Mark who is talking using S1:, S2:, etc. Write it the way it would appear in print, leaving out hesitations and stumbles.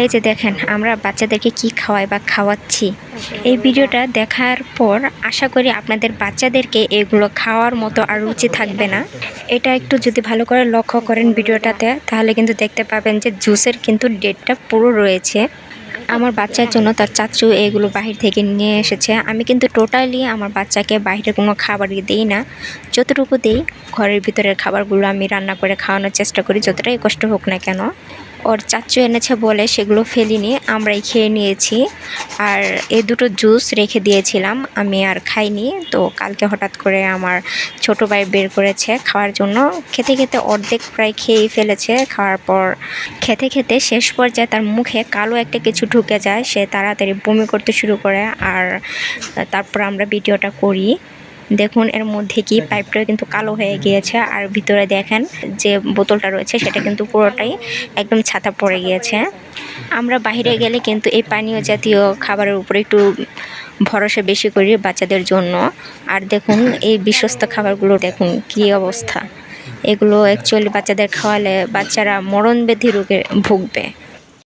S1: এই যে দেখেন আমরা বাচ্চাদেরকে কি খাওয়াই বা খাওয়াচ্ছি। এই ভিডিওটা দেখার পর আশা করি আপনাদের বাচ্চাদেরকে এগুলো খাওয়ার মতো আর রুচি থাকবে না। এটা একটু যদি ভালো করে লক্ষ্য করেন ভিডিওটাতে, তাহলে কিন্তু দেখতে পাবেন যে জুসের কিন্তু ডেটটা পুরো রয়েছে। আমার বাচ্চার জন্য তার চাচু এগুলো বাহির থেকে নিয়ে এসেছে। আমি কিন্তু টোটালি আমার বাচ্চাকে বাইরের কোনো খাবারই দিই না। যতটুকু দিই ঘরের ভিতরের খাবারগুলো আমি রান্না করে খাওয়ানোর চেষ্টা করি, যতটাই কষ্ট হোক না কেন। ওর চাচু এনেছে বলে সেগুলো ফেলিনি, আমরাই খেয়ে নিয়েছি। আর এই দুটো জুস রেখে দিয়েছিলাম, আমি আর খাইনি। তো কালকে হঠাৎ করে আমার ছোট ভাই বের করেছে খাওয়ার জন্য। খেতে খেতে অর্ধেক প্রায় খেয়েই ফেলেছে। খাওয়ার পর খেতে খেতে শেষ পর্যায়ে তার মুখে কালো একটা কিছু ঢুকে যায়, সে তাড়াতাড়ি বমি করতে শুরু করে। আর তারপর আমরা ভিডিওটা করি। দেখুন এর মধ্যে কি পাইপটা কিন্তু কালো হয়ে গিয়েছে, আর ভিতরে দেখেন যে বোতলটা রয়েছে সেটা কিন্তু পুরোটাই একদম ছাতা পড়ে গিয়েছে। আমরা বাইরে গেলে কিন্তু এই পানীয় জাতীয় খাবারের উপরে একটু ভরসা বেশি করি বাচ্চাদের জন্য। আর দেখুন এই বিশ্বস্ত খাবারগুলো দেখুন কী অবস্থা। এগুলো অ্যাকচুয়ালি বাচ্চাদের খাওয়ালে বাচ্চারা মরণব্যাধি রোগে ভুগবে।